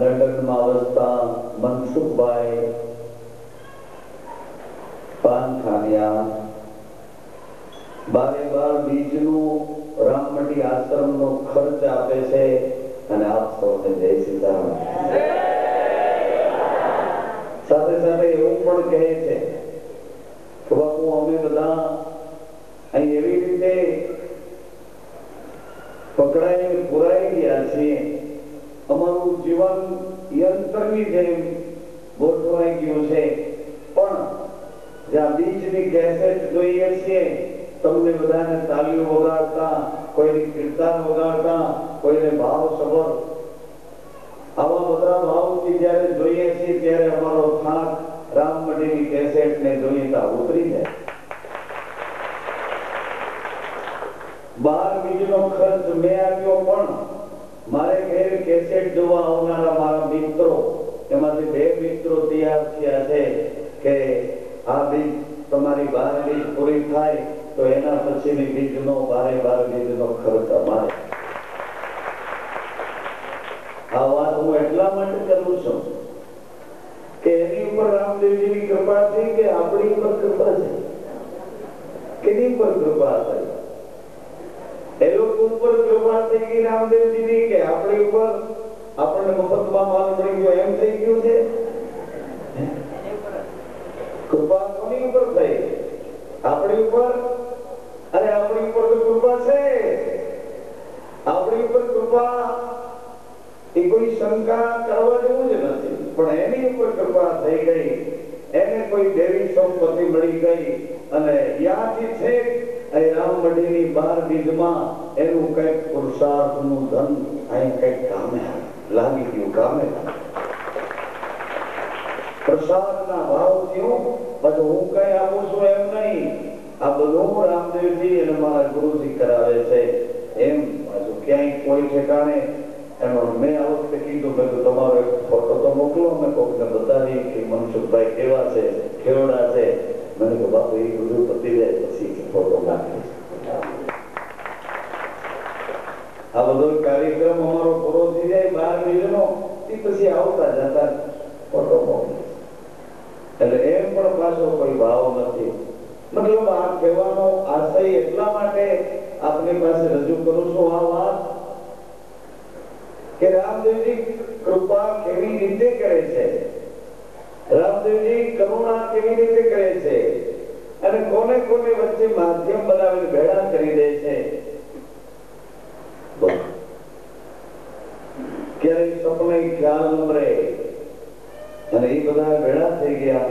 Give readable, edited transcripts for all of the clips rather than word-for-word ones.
લંડનમાં વસતા મનસુખભાઈ પાનખાનિયા 12 બીજનું રામમઢી આશ્રમનો ખર્ચ આપે છે અને આપ સૌને જય સીતારામ. સાથે સાથે એવું પણ કહે છે કે બાપુ અમે બધા અહીં એવી રીતે પકડાઈને પુરાઈ ગયા છીએ, અમારું જીવન યંત્રની જેમ ગોઠવાઈ ગયું છે, પણ જ્યાં બીજની કેસેટ જોઈએ છીએ તમને બધાને તાલીઓ વગાડતા, કોઈને કીર્તન વગાડતા, કોઈને ભાવ સભર, આવા બધા ભાવથી જ્યારે જોઈએ છીએ ત્યારે અમારો થાક રામમઢીની કેસેટને જોઈએ ઉતરી જાય. 12 બીજનો ખર્ચ મેં આપ્યો, પણ મારે ઘેર કેસેટ જોવા આવનારા મારા મિત્રો, એમાંથી 2 મિત્રો તૈયાર થયા છે કે આ બીજ તમારી 12 બીજ પૂરી થાય તો એના પછીની બીજનો 12 બીજનો ખર્ચ અમારે. આ વાત હું એટલા માટે કરું છું કે એની ઉપર રામદેવજીની કૃપા થઈ કે આપણી ઉપર કૃપા છે. કેની પર કૃપા થઈ? એ લોકો ઉપર કૃપા થઈ ગઈ રામદેવજીની કે આપણી ઉપર? આપણને મફતમાં માલ મળી ગયો એમ થઈ ગયું છે? કૃપા કોની ઉપર થઈ? આપણી ઉપર. અરે આપણી ઉપર તો કૃપા છે. આપણી ઉપર કૃપા એ કોઈ શંકા કરવા જેવું જ નથી, પણ એની ઉપર કૃપા થઈ ગઈ. એને કોઈ દેવી સંપત્તિ મળી ગઈ અને ત્યાંથી છે રામમઢીની 12 બીજમાં એનું કઈક પુરુષાર્થનું ધન અહીં કઈક કામે લાગી ગયું, કામે પ્રસાદના ભાવથી. બધું હું કઈ આપું છું એમ નહીં, આ બધું રામદેવજી અને મારા ગુરુજી કરાવે છે. એમ હજુ ક્યાંય કોઈ ઠેકાણે એનો મેં આ વખતે કીધું કે તમારો એક ફોટો તો મોકલો, મેં કોઈને બતાવી કે મનસુખભાઈ કેવા છે, કેવડા છે. મને કહ્યું બાપુ એ બધું પતી જાય પછી ફોટો નાખીશ. આ બધો કાર્યક્રમ અમારો પૂરો થઈ જાય 12 બીજનો, એ પછી આવતા જતા ફોટો મોકલીશ. એટલે એમ પણ પાછો કોઈ ભાવ નથી. મતલબ આ કહેવાનો આશય એટલા માટે આપની પાસે રજૂ કરું છું આ વાત કે રામદેવજી કૃપા કેવી રીતે કરે છે, રામદેવજી કરુણા કેવી રીતે કરે છે, અને કોને કોને વચ્ચે માધ્યમ બનાવીને ભેળા કરી દે છે. ક્યારેય સપને ખ્યાલ ન રહે અને એ બધા ભેળા થઈ ગયા.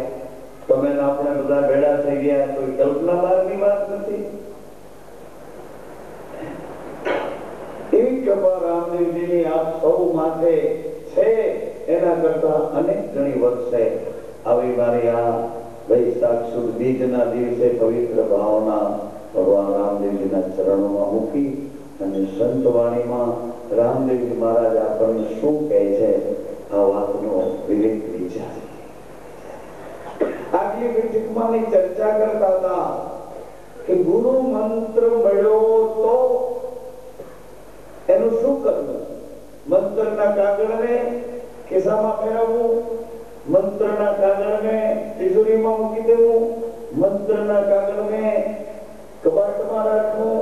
તમે આપણે બધા ભેળા થઈ ગયા, કોઈ કલ્પના બહારની વાત નથી. એવી કૃપા રામદેવજીની આપ સૌ માથે છે, એના કરતા અનેક ગણી વર્ષે આવી મારી આ વૈશાખ સુદ બીજના દિવસે પવિત્ર ભાવના ભગવાન રામદેવજીના ચરણોમાં મૂકી અને સંતવાણીમાં રામદેવજી મહારાજ આપણને શું કહે છે આ વાતનો વિવેક વિચાર. આગલી બેઠકમાં ચર્ચા કરતા હતા કે ગુરુ મંત્ર મળ્યો તો એનું શું કરવું? મંત્રના કાગળને ખિસ્સામાં ફેરવવું, મંત્રના કાગળને તિજોરીમાં મૂકી દેવું, મંત્રના કાગળને કબાટમાં રાખવું,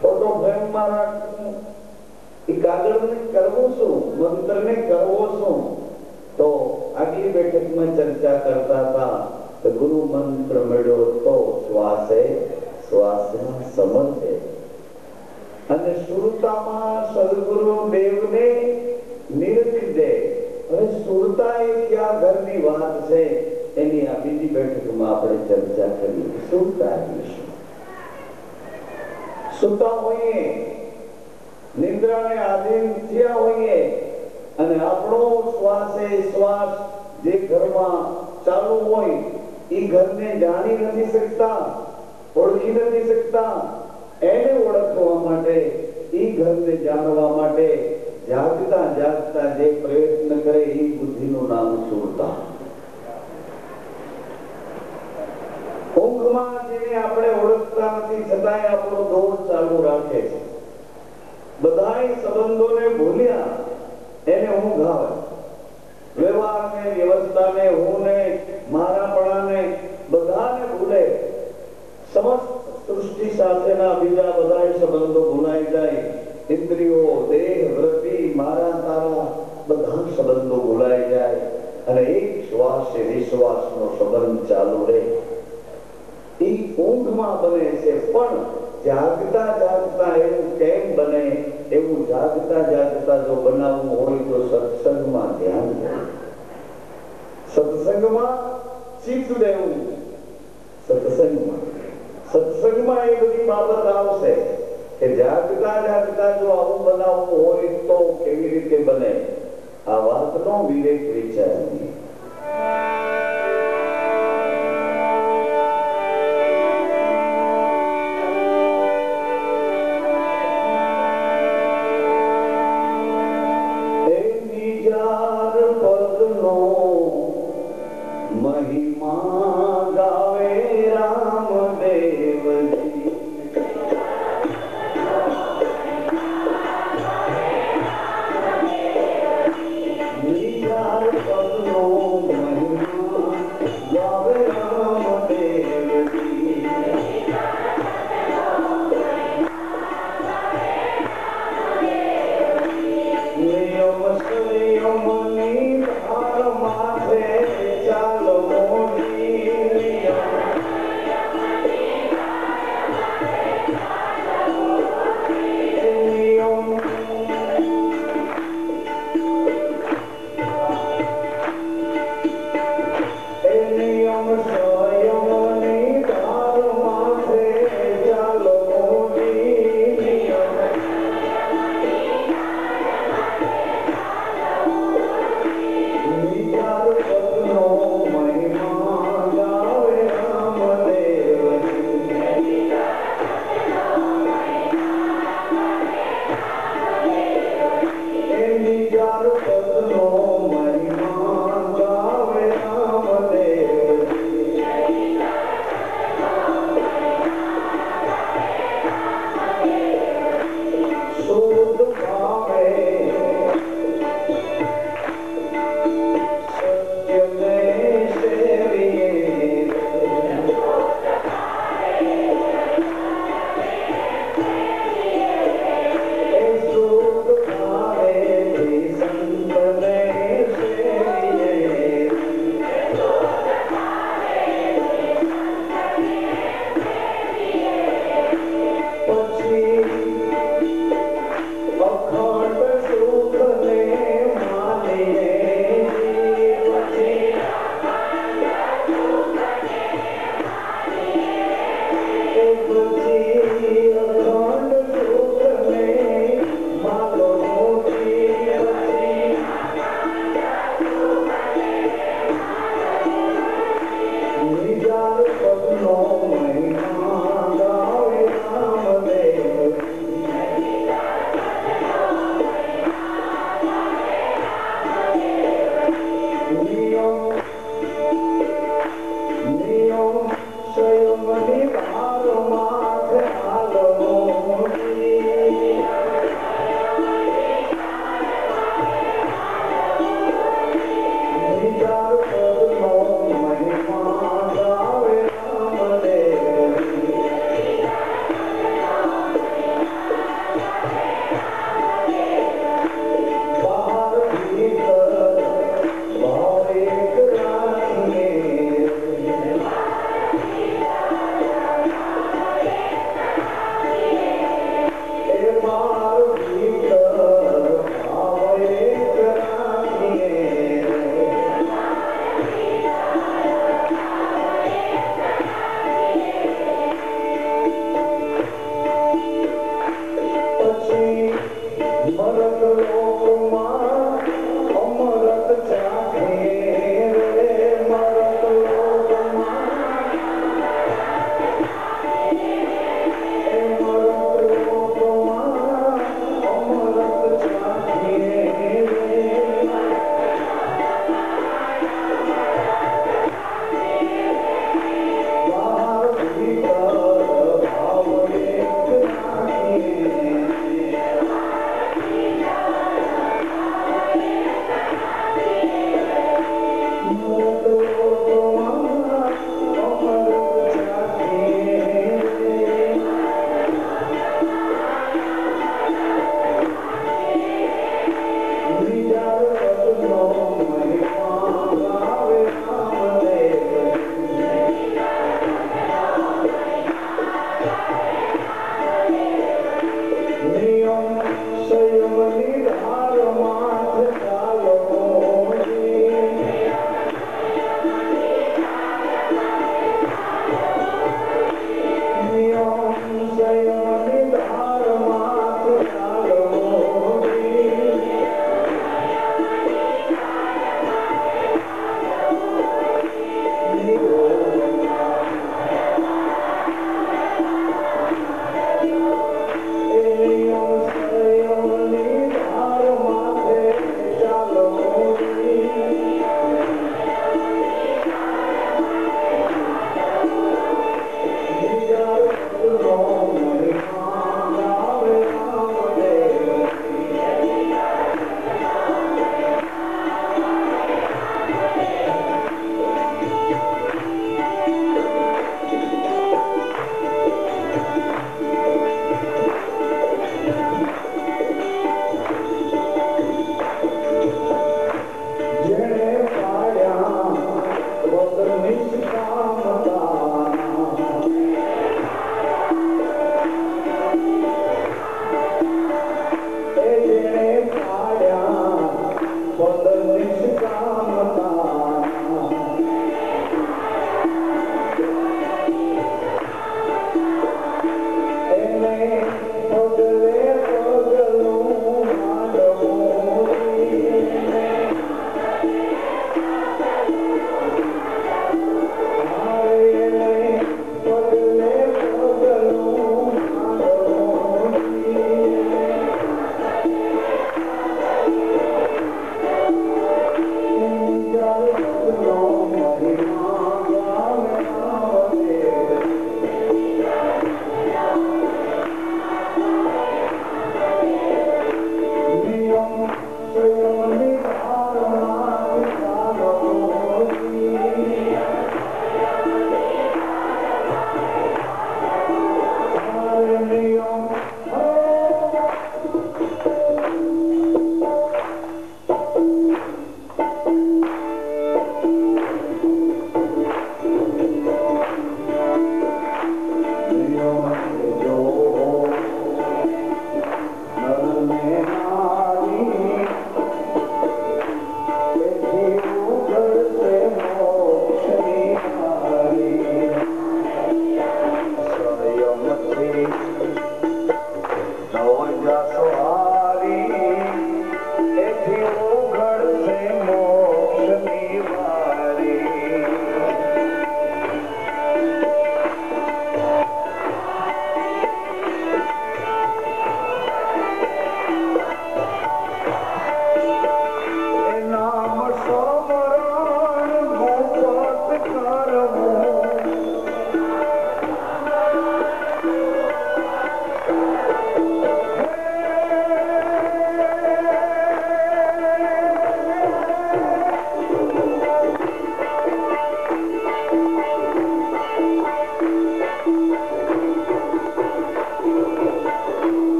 ફોટો ફ્રેમમાં રાખવું. એ કાગળને કરવું શું? મંત્રને કરવો શું? તો આગલી બેઠકમાં ચર્ચા કરતા હતા કે ગુરુ મંત્ર મળ્યો તો શ્વાસે શ્વાસમાં સમર્થે અને સુરતામાં સદગુરુ દેવને નિરખી દે. હવે સુરતા એ ક્યાં ઘરની વાત છે એની આ બીજી બેઠકમાં આપણે ચર્ચા કરી. સુરતા એટલે શું? સુતા હોઈએ, નિદ્રાને આધીન થયા હોઈએ અને આપણો શ્વાસે શ્વાસ જે ઘરમાં ચાલુ હોય એ ઘરને જાણી નથી શકતા, ઓળખી નથી શકતા. એને ઓળખવા માટે, એ ઘરને જાણવા માટે જાગતા જાગતા જે પ્રયત્ન કરે એ બુદ્ધિનું નામ સુરતા. ઊંઘમાં જેને આપણે ઓળખતા નથી છતાંય આપણો દોર ચાલુ રાખે છે. બધાય સંબંધોને ભૂલ્યા એને ઊંઘ બંધાવે વ્યવહારને વ્યવસ્થાને હુંને મારાપણાને બધાને ભૂલે સમસ્ત સૃષ્ટિ સાથેના બીજા બધા સંબંધો ભૂલાઈ જાય ઇન્દ્રિયો દેહ વૃત્તિ મારા તારા બધા સંબંધો ભૂલાઈ જાય અને એક શ્વાસે વિશ્વાસનો સંબંધ ચાલુ રહે એ ઊંઘમાં બને છે પણ જાગતા જાગતા એવું કેમ બને એવું જાગતા જાગતા જો બનાવવું હોય તો સત્સંગમાં ધ્યાન દેવું સત્સંગમાં ચિત્ત દેવું સત્સંગમાં એ બધી બાબત આવશે કે જાગતા જાગતા જો આવું બનાવવું હોય તો કેવી રીતે બને આ વાતનો વિવેક વિચારીએ મહિમા ગાવે રામદેવજી નિજાર પદનો મહિમા ગાવે રામદેવજી નિયમ સંયમની ધાર માથે ચાલો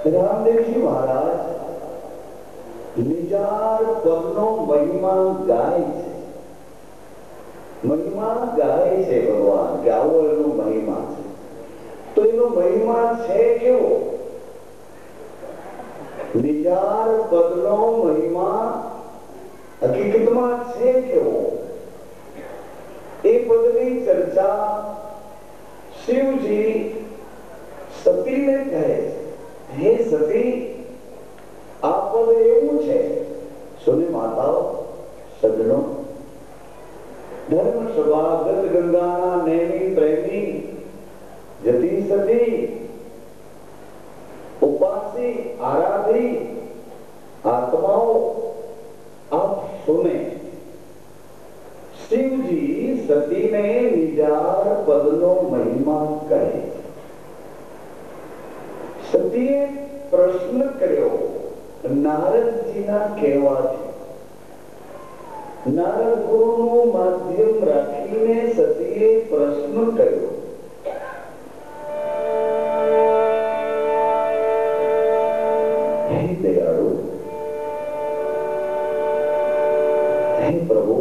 रामदेव जी महाराज निजार पदनो महिमा गाय छे, महिमा गाय छे भगवान के आवो एनो महिमा छे। तो एनो महिमा छे केवो? निजार पदनो महिमा हकीकतमां छे केवो? ए पदनी चर्चा शिवजी सती ने कहे, हे सती आ पद एवं छे। सुने माताओ सज्जनो, धर्म सभागत गंगाना नेमी प्रेमी जति सती उपासी आराधी आत्माओं, आप सुने। शिवजी सती ने निजार पदनो महिमा कहे। सतीए प्रश्न कर्यो नारदजीना कहेवाथी। नारद गुरुનું માધ્યમ રાખીને સતીએ પ્રશ્ન કર્યો, હે દયાળુ, હે પ્રભુ,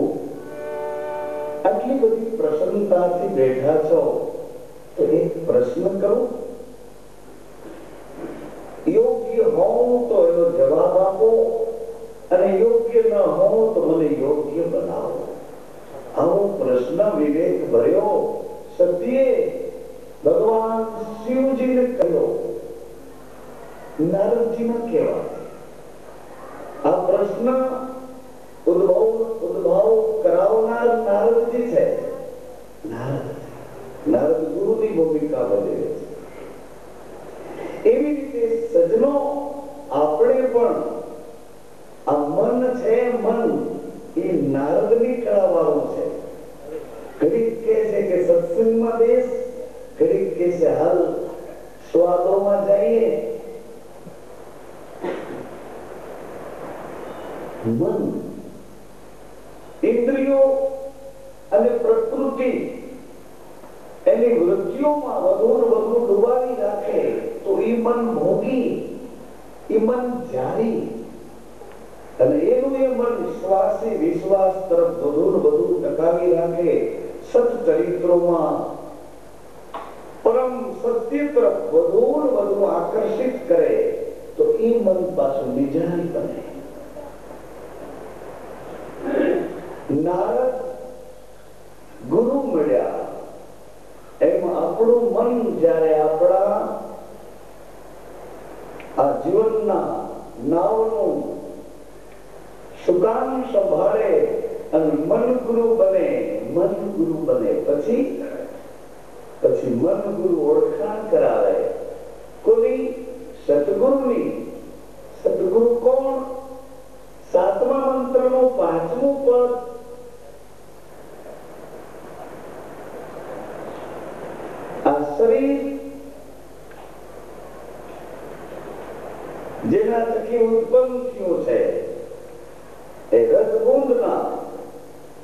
આટલી બધી પ્રસન્નતાથી બેઠા છો તો એક પ્રશ્ન કરું, યોગ્ય હોઉં તો એનો જવાબ આપો અને યોગ્ય ન હોઉં તો મને યોગ્ય બનાવો। આવો પ્રશ્ન વિવેક ભર્યો સતીએ ભગવાન શિવજીને કહ્યો। નારદજીને કહેવા આ પ્રશ્ન ઉદ્ભવ કરાવનાર નારદજી છે। નારદ ગુરુની ભૂમિકા ભજવે છે। એવી રીતે સજનો આપણે પણ આ મન છે, મન એ નારદની કળાવાળું છે। ઘડીક કહે છે કે સત્સંગમાં બેસ, ઘડીક કહે છે હાલ સ્વાદોમાં જઈએ। મન ઇન્દ્રિયો અને પ્રકૃતિ એની વૃત્તિઓમાં વધુ ડુબાવી રાખે તો એ મન ભોગી, એ મન જારી અને એનું એ મન વિશ્વાસી વિશ્વાસ તરફ વધુ ટકાવી રાખે, સત્ચરિત્રોમાં પરમ સત્ય તરફ વધુ આકર્ષિત કરે તો એ મન પાછું નિજારી બને। નારદ ગુરુ મળ્યા એમ આપણું મન જ્યારે આપણા આ જીવનના નાવનું સુકાન સંભાળે અને મન ગુરુ બને પછી મન ગુરુ ઓળખાણ કરાવે કોની? સતગુરુની। સતગુરુ કોણ? સાતમા મંત્રનું 5મું પદ, આ શરીર જેના થકી ઉત્પન્ન થયું છે એ રસગુંદના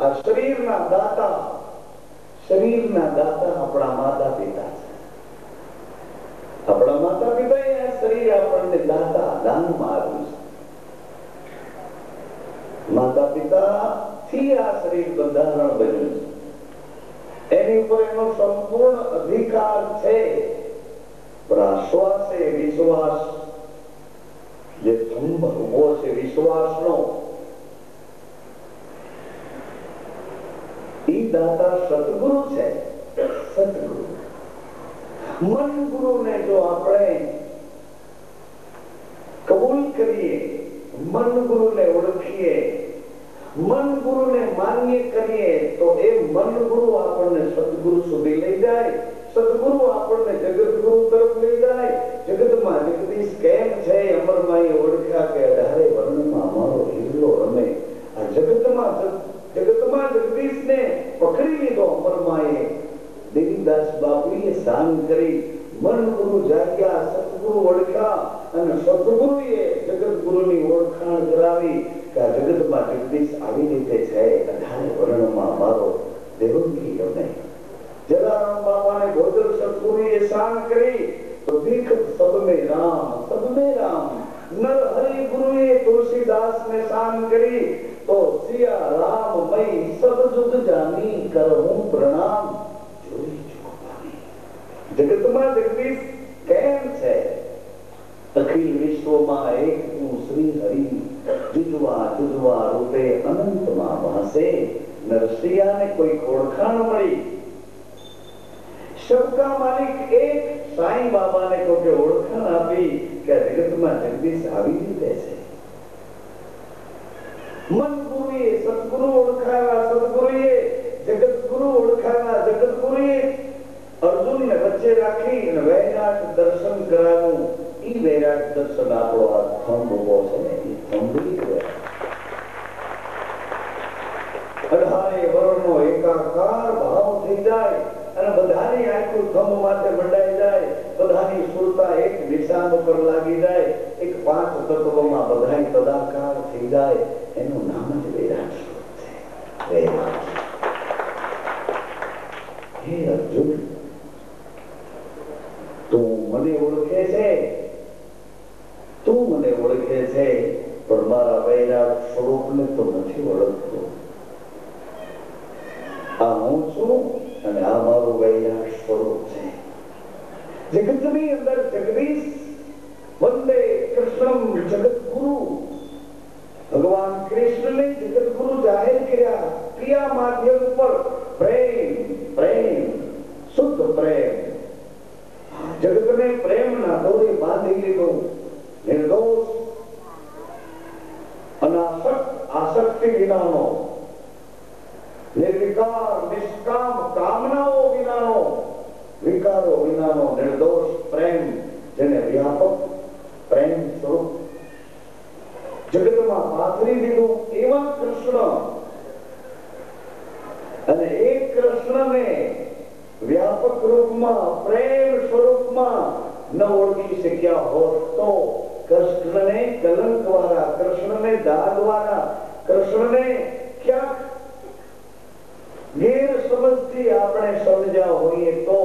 આ શરીરના દાતા આપણા માતા પિતા છે। આપણા માતા પિતાએ આ શરીર આપણને દાનમાં આપ્યું છે। માતા પિતા થી આ શરીર બંધારણ બન્યું છે, એની ઉપર એનો સંપૂર્ણ અધિકાર છે। પણ આ શ્વાસે વિશ્વાસ જે થંભ ઉભો છે વિશ્વાસનો, ઈ દાતા સતગુરુ છે। સતગુરુ મન ગુરુને જો આપણે કબૂલ કરીએ, મન ગુરુને ઓળખીએ, મન ગુરુને માન્ય કરીએ તો એ મન ગુરુ આપણને સદગુરુ સુધી લઈ જાય। સદગુરુ આપણને જગત ગુરુ તરફ લઈ જાય। જગતમાં જગદીશ કેમ છે અમરમાએ ઓળખ્યા કે 18 વર્ણમાં અમારો હિરલો રમે। આ જગતમાં જગદીશને પકડી લીધો અમરમાએ। દેવીદાસ બાપુએ શાન કરી મન ગુરુ જાગ્યા, સદગુરુ ઓળખ્યા અને સદગુરુએ જગત ગુરુની ઓળખાણ કરાવી કે આ જગતમાં જગદીશ આવી રીતે છે। 18 વર્ણમાં અમારો દેવંગી રમે। जलाराम बाबा ने भोजन सतगुरु ये शान करी तो देख सब में राम, सब में राम नर हरि गुरुए तुलसीदास ने शान करी तो सिया राम मई सब जुग जानी करहूं प्रणाम जोई चुकानी। जगत में जगदीश केम छे अखिल विश्व में एक तू श्री हरि जुजवा जुजवा रूपे अनंत मां भासे नरसिया ने कोई ओळखाण मળી सबका मालिक एक साईं बाबा ने को के ओळखाण आपी કે જગતમાં જગદીશ આવી રીતે છે। મન ગુરુએ સદગુરુ ઓળખાયા, સદગુરુએ જગતગુરુ ઓળખાયા, જગતગુરુએ અર્જુનને વચ્ચે રાખી અને વૈરાટ દર્શન કરાવ્યું। ઈ વૈરાટ દર્શન આપણો આ થંભ ઉભો છે ને ઈ થંભી કહેવાય। અઢારે વર્ણનો એકાકાર ભાવ થઈ જાય અને બધાની આંખો થંભ માથે મંડાઈ જાય, બધાની સુરતા એક નિશાન ઉપર લાગી જાય, એક પાંચ તત્વોમાં બધાય તદાકાર થઈ જાય, એનું નામ જ વૈરાટ સ્વરૂપ છે। વૈરાટ હે અર્જુન તું મને ઓળખે છે, તું મને ઓળખે છે પણ મારા વૈરાટ સ્વરૂપને તો નથી ઓળખતો। આ હું છું અને આ મારું વૈરાટ સ્વરૂપ છે। જગતની અંદર જગદીશ વંદે કૃષ્ણમ જગતગુરુ ભગવાન કૃષ્ણને જગતગુરુ જાહેર કર્યા। ક્રિયા માધ્યમ પર પ્રેમ પ્રેમ શુદ્ધ પ્રેમ જગતને પ્રેમના દોરે બાંધી લીધો। નિર્દોષ અનાસક્ત આસક્તિ વિનાનો निर्विकार निष्काम कामनाओं विनानो विकारो विनानो निर्दोष प्रेम जेने व्यापक प्रेम स्वरूप जगत में पाथरी दीधुं एवा कृष्ण अने एक कृष्ण ने व्यापक रूप में प्रेम स्वरूप में न ओळखी शक्या होत तो कृष्ण ने कलंक वाला, कृष्ण ने दाग वाला, कृष्ण ने क्या ગેર સમજથી આપણે સમજ્યા હોઈએ તો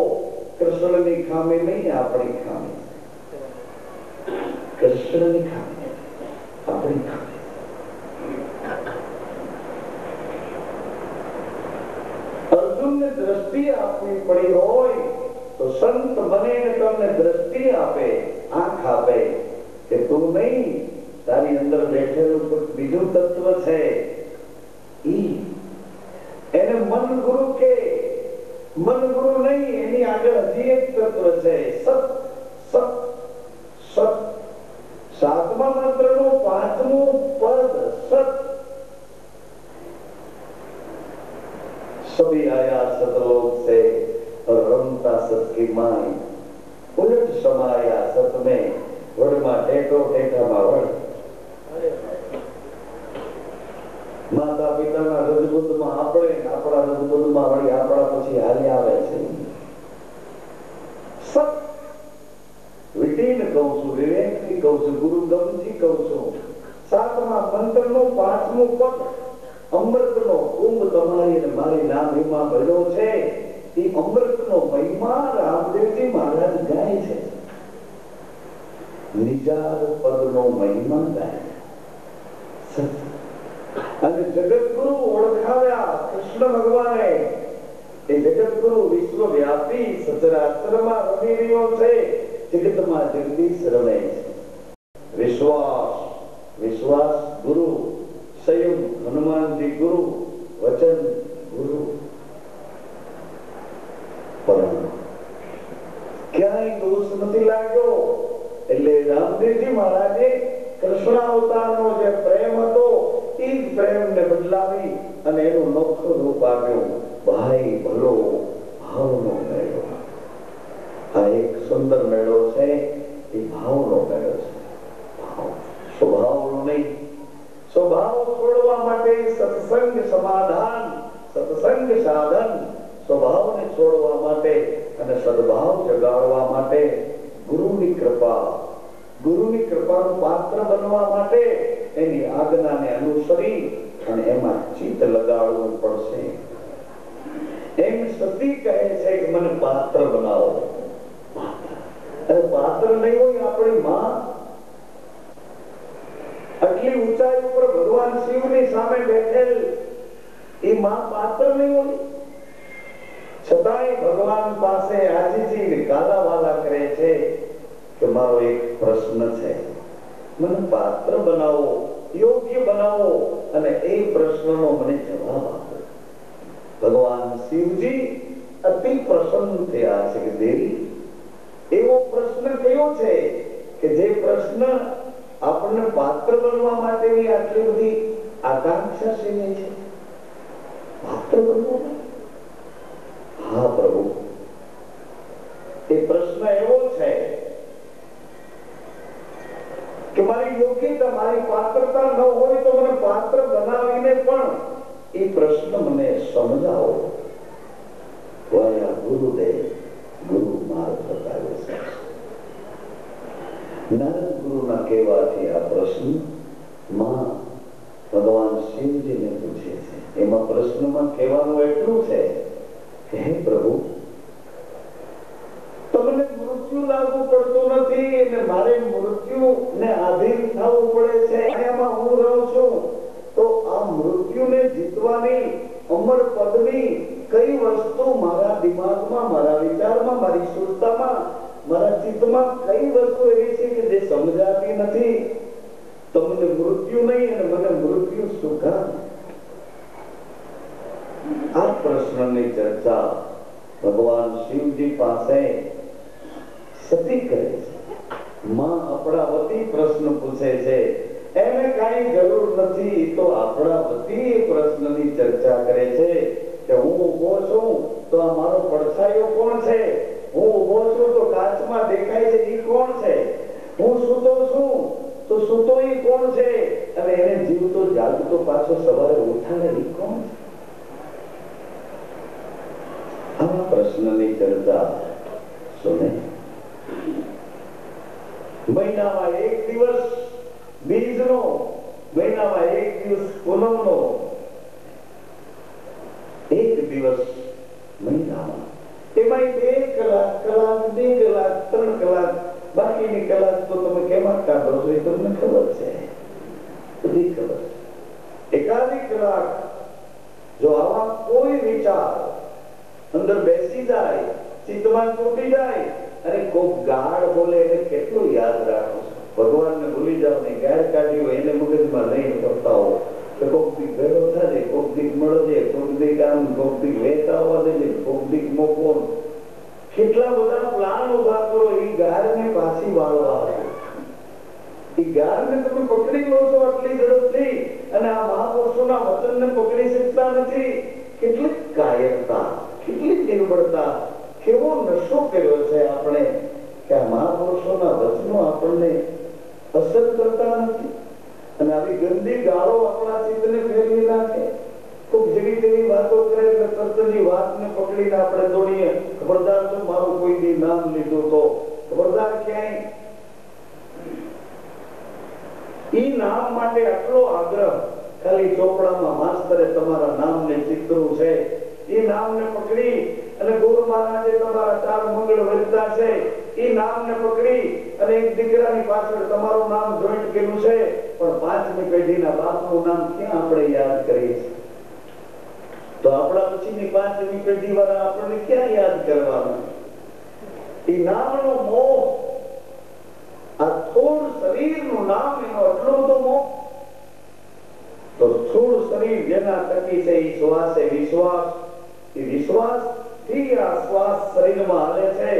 કૃષ્ણની ખામી નહીં, આપણી ખામી। કૃષ્ણની ખામી આપણી ખામી। અર્જુનને દ્રષ્ટિ આપવી પડી હોય તો સંત બને ને તમને દ્રષ્ટિ આપે, આંખ આપે કે તું નહીં, તારી અંદર બેઠેલું બીજું તત્વ છે। ઈ એને મન ગુરુ કે મન ગુરુ નહીં, એની આગળ હજી એક તત્વ છે સત। સત સત સાતમા મંત્રનું પાંચમું પદ સત। सभी आया सतलोक से और रमता सत की माई उलट समाया सत में वड़मा टेटो टेटा मा वड़। माता पिताना રજબૂતમાં આપણે, આપણા રજબૂતમાં વળી આપણા પછી હાલી આવે છે। સત વિટીને કહું છું, વિવેકથી કહું છું, ગુરુગમથી કહું છું। સાતમા મંત્રનો પાંચમું પદ અમૃતનો કુંભ તમારી અને મારી નાભીમાં ભર્યો છે। એ અમૃતનો મહિમા રામદેવજી મહારાજ ગાય છે। નિજાર પદનો મહિમા ગાય સત। અને જગતગુરુ ઓળખાવ્યા કૃષ્ણ ભગવાને। એ જગતગુરુ વિશ્વવ્યાપી સચરાચરમાં રમી રહ્યો છે, જગતમાં જગદીશ રમે છે। વિશ્વાસ વિશ્વાસ ગુરુ, સંયમ હનુમાનજી ગુરુ, વચન ગુરુ। પરંતુ ક્યાંય દોષ નથી લાગ્યો એટલે રામદેવજી મહારાજે કૃષ્ણ અવતારનો જે પ્રેમ હતો એ પ્રેમને બદલાવી અને એનું નોખું રૂપ આપ્યું। ભાઈ ભલો ભાવનો મેળો। આ એક સુંદર મેળો છે, એ ભાવનો મેળો છે। ભાવ સ્વભાવનો નહીં। સ્વભાવ છોડવા માટે સત્સંગ સમાધાન, સત્સંગ સાધન। સ્વભાવને છોડવા માટે અને સદભાવ જગાડવા માટે ગુરુની કૃપા, ગુરુની કૃપાનું પાત્ર બનવા માટે એની આજ્ઞાને અનુસરી અને એમાં ચિત્ત લગાડવું પડશે। એમ સતી કહે છે કે મને પાત્ર બનાવો। અરે પાત્ર નહીં હોય આપણી માં, ભગવાન શિવની સામે બેઠેલ એ માં પાત્ર નહીં હોય, છતાંય ભગવાન પાસે આજીજી કાલાવાલા કરે છે કે મારો એક પ્રશ્ન છે, મને પાત્ર બનાવો, યોગ્ય બનાવો અને એ પ્રશ્નનો મને જવાબ આપો. ભગવાન શિવજી અતિ પ્રસન્ન થયા છે કે દેવી એવો પ્રશ્ન કયો છે કે જે પ્રશ્ન આપણને પાત્ર બનવા માટેની આટલી બધી આકાંક્ષા સીને છે? પાત્ર બનવું? હા પ્રભુ, એ પ્રશ્ન એવો છે કે મારી યોગ્યતા, મારી પાત્રતા ન હોય તો મને પાત્ર બનાવીને પણ એ પ્રશ્ન મને સમજાવો. ગુરુદેવ ગુરુ માર્ગ બતાવે છે. નારદ ગુરુના કહેવાથી આ પ્રશ્ન માં ભગવાન શિવજીને પૂછે છે. એમાં પ્રશ્નમાં કહેવાનું એટલું છે કે હે પ્રભુ, તમને મૃત્યુ લાગુ પડતું નથી અને મારે મૃત્યુને આધીન થવું પડે છે. એમાં હું રહું છું તો આ મૃત્યુને જીતવાની અમર પદની કઈ વસ્તુ મારા દિમાગમાં, મારા વિચારમાં, મારી સુરતામાં, મારા ચિત્તમાં કઈ વસ્તુ એવી છે કે જે સમજાતી નથી? તમને મૃત્યુ નહીં અને મને મૃત્યુ સુખા. આ પ્રશ્નની ચર્ચા ભગવાન શિવજી પાસે સતી કરે છે. માં આપણાવતી પ્રશ્ન પૂછે છે, એને કઈ જરૂર નથી, તો આપણાવતી પ્રશ્નની ચર્ચા કરે છે કે હું ઉભો છું તો આ મારો પડછાયો કોણ છે? હું ઉભો છું તો કાચમાં દેખાય છે, એ કોણ છે? હું સૂતો છું તો સૂતો એ કોણ છે? અને એને જીવતો જાગતો પાછો સવારે ઉઠાડે એ કોણ છે? આ પ્રશ્નની ચર્ચા સુને. મહિનામાં એક દિવસ બીજનો, મહિનામાં એક દિવસ પૂનમનો, એક દિવસ મહિનામાં, એમાં 2 કલાક, 2 કલાક, 3 કલાક, બાકીની કલાક તો તમે કેમાં કાઢો છો એ તમને ખબર છે, બધી ખબર. એકાદી કલાક જો આવા કોઈ વિચાર અંદર બેસી જાય, ચિત્તમાં તૂટી જાય અને કોક ગાળ બોલે એને કેટલું યાદ રાખો છો? ભગવાનને ભૂલી જાવ ને ગાળ કાઢી હોય એને મગજમાં લઈને કરતા હો કે કોક દી ભેગો થાય, કોક દી મળજે, કોક દી કામ, કોક દી લેતા આવવા દેજે, કોક દી મોકો. કેટલા બધા પ્લાન ઉભા કરો એ ગાળને પાછી વાળવા. એ ગાળને તમે પકડી લો છો આટલી ઝડપથી અને આ મહાપુરુષોના વચનને પકડી શકતા નથી. કેટલી કાયરતા, કેટલી નિર્બળતા, કેવો નશો કર્યો છે આપણે કે આ મહાપુરુષોના વચનો આપણને અસર કરતા નથી અને આવી ગંદી ગાળો આપણા ચિત્તને ફેરવી નાખે. ખૂબ જેવી તેવી વાતો કરે એટલે તરતની વાતને પકડીને આપણે દોડીએ. ખબરદાર જો મારું કોઈ દી નામ લીધું તો ખબરદાર. ક્યાંય ઈ નામ માટે આટલો આગ્રહ, ખાલી ચોપડામાં માસ્તરે તમારા નામને ચિત્રું છે, એ નામને પકડી અને ગુરુ મહારાજે તમારા 4 મંગળ વર્તા છે, એ નામને પકડી અને એક દીકરાની પાછળ તમારું નામ જોઈન્ટ કર્યું છે, પણ 5મી પેઢીના બાપનું નામ ક્યાં આપણે યાદ કરીએ છીએ? તો આપણા પછીની 5મી પેઢી વાળા આપણને ક્યાં યાદ કરવાના? એ નામનો મોહ, આ સ્થૂળ શરીરનું નામ, એનો એટલો બધો મોહ. તો સ્થૂળ શરીર જેના થકી છે એ શ્વાસે વિશ્વાસ, એ વિશ્વાસ થી આ શ્વાસ શરીરમાં હાલે છે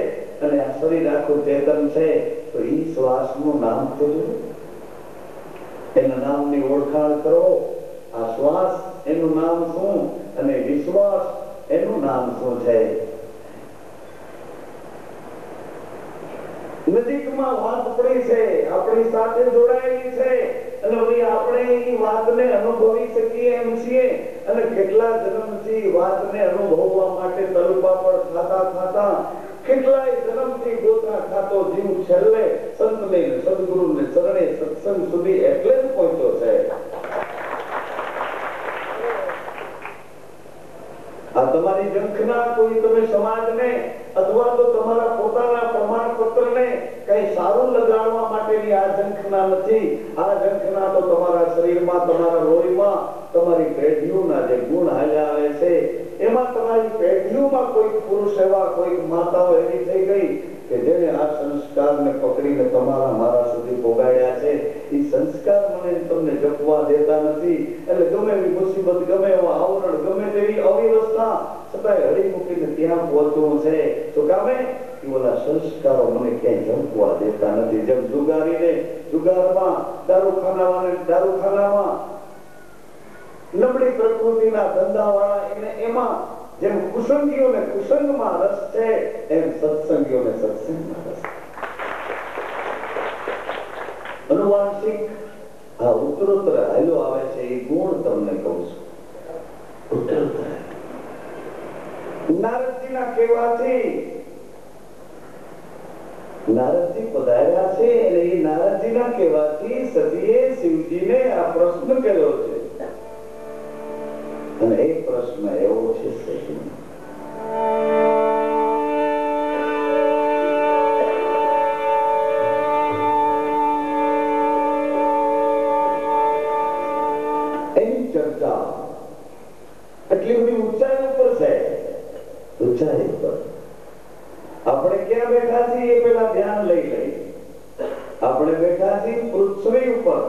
અને આ શરીર આખું ચેતન છે. તો એ શ્વાસનું નામ ખોજો, એના નામની ઓળખાણ કરો. આ શ્વાસ એનું નામ શું અને વિશ્વાસ એનું નામ શું છે? નજીકમાં વાત પડી છે, આપણી સાથે જોડાયેલી છે અને ભાઈ આપણે એ વાતને અનુભવી શકીએ એમ છીએ. અને કેટલા જન્મથી વાતને અનુભવવા માટે તલપા પર ખાતા ખાતા, કેટલાય જન્મથી ગોતા ખાતો જીવ છેલ્લે સંતને, સદગુરુને ચરણે સત્સંગ સુધી એટલે જ પહોંચ્યો છે. આ તમારી ઝંખના કોઈ તમે સમાજને અથવા તો તમારા પોતાના પ્રમાણપત્રને કઈ સારું લગાડવા માટેની આ ઝંખના નથી. આ ઝંખના તો તમારા શરીરમાં, તમારા લોહી પકડીને તમારા મારા સુધી પોગાડ્યા છે. એ સંસ્કાર મને તમને જપવા દેતા નથી. એટલે ગમે એવી મુસીબત, ગમે એવા આવરણ, ગમે તેવી અવ્યવસ્થા, છતાંય હળી મૂકીને ત્યાં પહોંચવું છે. તો કામે ઓલા સંસ્કારો મને ક્યાંય જપવા દેતા નથી. જેમ જુગારીને જુગારમાં, દારૂખાનામાં નબળી પ્રકૃતિના ધંધાવાળા એને એમાં જેમ કુસંગીઓને કુસંગમાં રસ છે, એમ સત્સંગીઓને સત્સંગમાં રસ. અનુવાંશિક આ ઉત્તરોત્તર હાલ્યો આવે છે. એ ગુણ તમને કહું છું. ઉત્તરોત્તર નારદજીના કહેવાથી નારદજી પધાર્યા છે. અને એ નારદજીના કહેવાથી સતીએ શિવજીને આ પ્રશ્ન કર્યો છે. અને એ પ્રશ્ન એવો છે, એની ચર્ચા એટલી બધી ઊંચાઈ ઉપર છે. ઊંચાઈ ઉપર આપણે ક્યાં બેઠા છીએ એ પેલા ધ્યાન લઈ લઈએ. આપણે બેઠા છીએ પૃથ્વી ઉપર.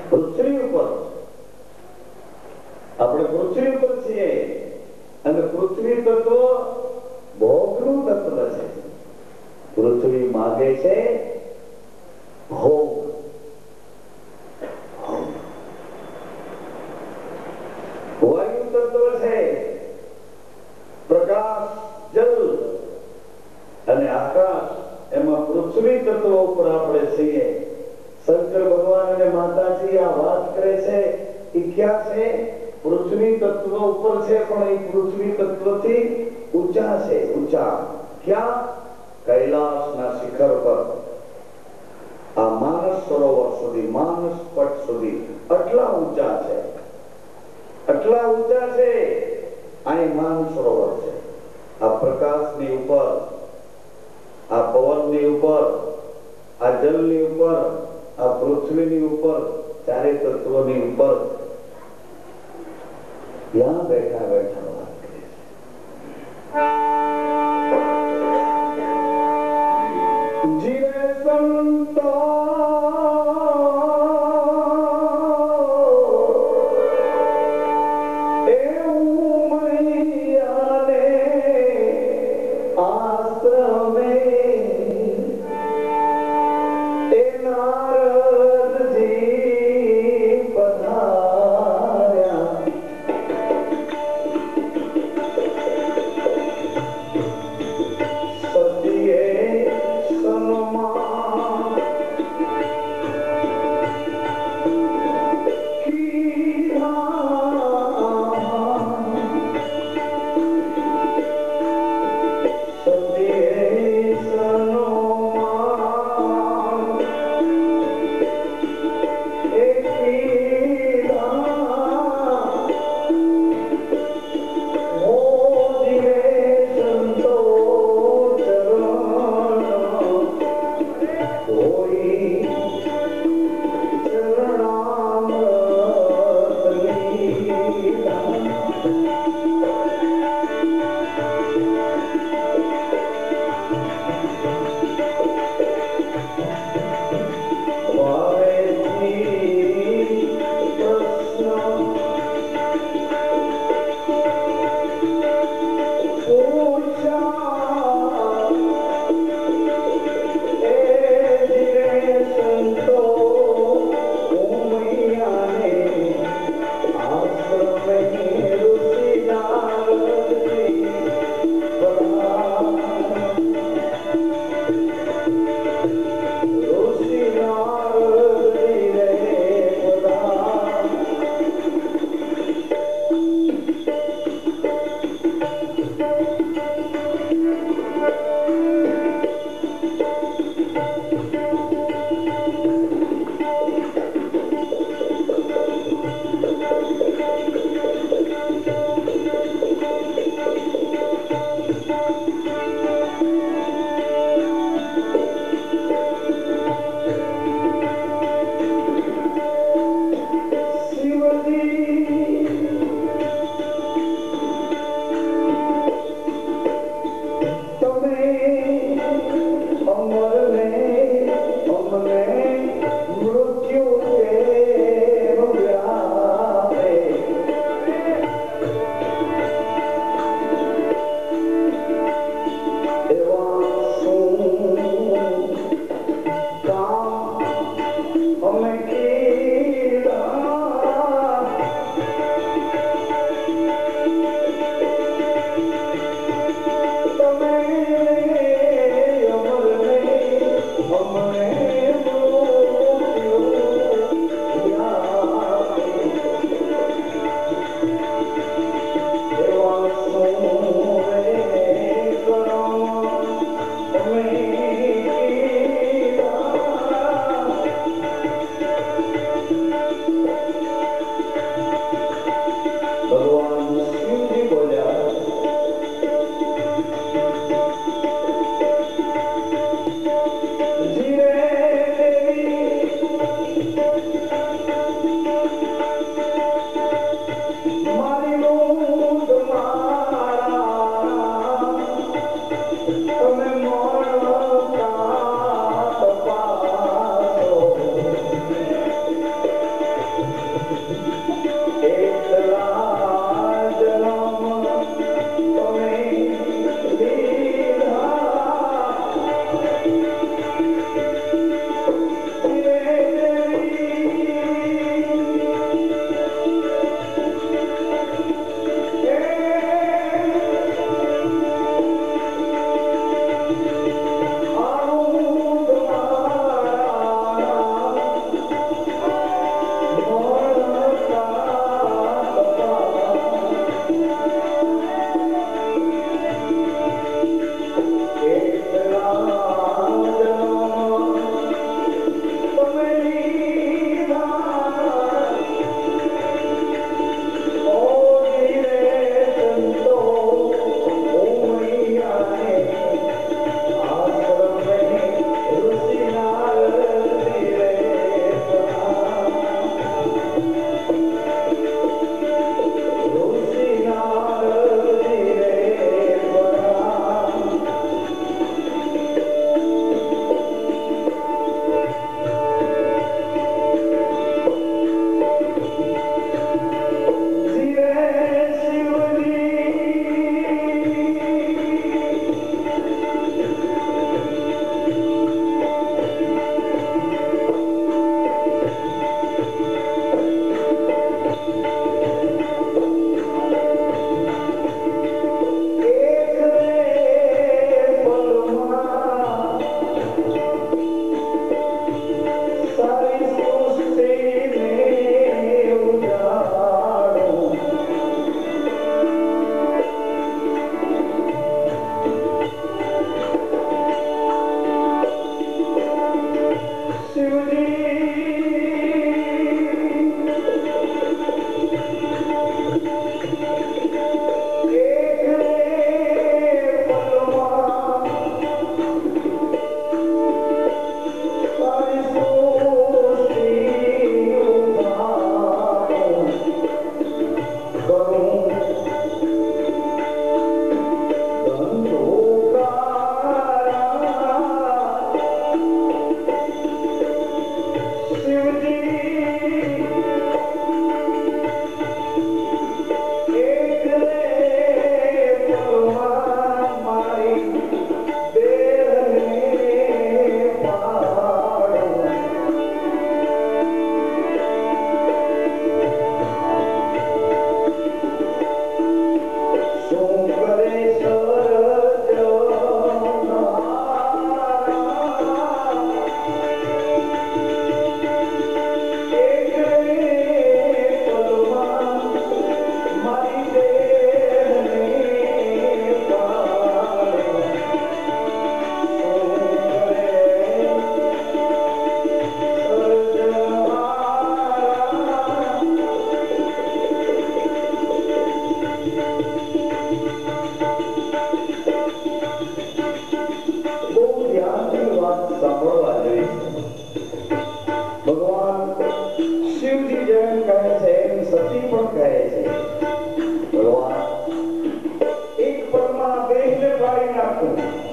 પૃથ્વી ઉપર આપણે પૃથ્વી ઉપર છીએ. અને પૃથ્વી તત્વ ભોગનું તત્વ છે. પૃથ્વી માગે છે ભોગ. વાયુ તત્વ છે પ્રકાશ, જલ અને આકાશ. એમાં પૃથ્વી તત્વ ઉપર આપણે છીએ. શંકર ભગવાન અને માતાજી આ વાત કરે છે એ ક્યાં છે? પૃથ્વી તત્વ ઉપર છે, પણ એ પૃથ્વી તત્વથી ઊંચા છે. ઊંચા ક્યાં? કૈલાસના શિખર પર. આ માનસ સરોવર સુધી, માનસ પટ સુધી આટલા ઊંચા છે. આટલા ઊંચા છે. અહીં માનસ સરોવર છે. આ પ્રકાશની ઉપર, આ પવનની ઉપર, આ જલની ઉપર, આ પૃથ્વીની ઉપર, ચારે તત્વની ઉપર ત્યાં બેઠા બેઠા